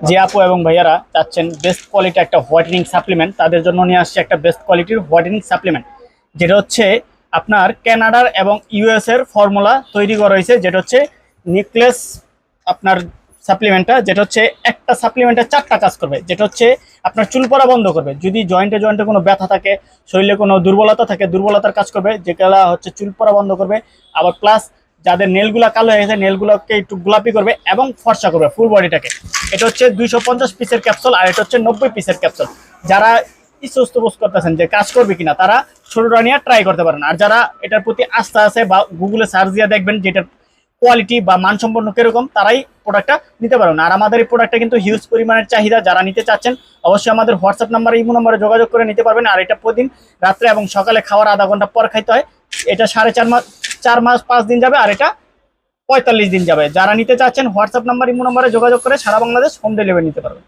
যে আপু এবং ভাইয়ারা চাচ্ছেন বেস্ট কোয়ালিটি একটা হোয়াইটেনিং সাপ্লিমেন্ট, তাদের জন্য নিয়ে আসছে একটা বেস্ট কোয়ালিটির হোয়াইটেনিং সাপ্লিমেন্ট, যেটা হচ্ছে আপনার কানাডার এবং ইউএস এর ফর্মুলা তৈরি করা হয়েছে, যেটা হচ্ছে নিকলেস আপনার সাপ্লিমেন্টটা, যেটা হচ্ছে একটা সাপ্লিমেন্টে 4টা কাজ করবে। যেটা হচ্ছে আপনার চুল পড়া বন্ধ করবে, যদি জয়েন্টে জয়েন্টে কোনো ব্যথা থাকে, শরীরে কোনো দুর্বলতা থাকে, দুর্বলতার কাজ করবে, যেগুলা হচ্ছে চুল পড়া বন্ধ করবে। আবার প্লাস যাদের নেলগুলা কালো হয়ে গেছে নেলগুলোকে একটু গোলাপি করবে এবং ফর্সা করবে ফুল বডিটাকে। এটা হচ্ছে 250 পিসের ক্যাপসুল, আর এটা হচ্ছে 90 পিসের ক্যাপসুল। যারা ইস্ত বোধ করতেছেন যে কাজ করবে কিনা, তারা ছোটটা নিয়ে ট্রাই করতে পারেন। আর যারা এটার প্রতি আস্থা আছে বা গুগলে সার্চ দিয়ে দেখবেন যেটার কোয়ালিটি বা মানসম্পন্ন কিরকম, তারাই প্রোডাক্টটা নিতে পারবেন। আর আমাদের এই প্রোডাক্টটা কিন্তু হিউজ পরিমাণের চাহিদা, যারা নিতে চাচ্ছেন অবশ্যই আমাদের হোয়াটসঅ্যাপ নাম্বার, ইমো নাম্বারে যোগাযোগ করে নিতে পারবেন। আর এটা প্রতিদিন রাত্রে এবং সকালে খাওয়ার আধা ঘন্টা পর খাইতে হয়। এটা 4.5 মাস 4 মাস 5 দিন যাবে, আর এটা 45 দিন যাবে। যারা নিতে চাচ্ছেন হোয়াটসঅ্যাপ নাম্বার, ইমো নাম্বারে যোগাযোগ করে সারা বাংলাদেশ হোম ডেলিভারি নিতে পারবেন।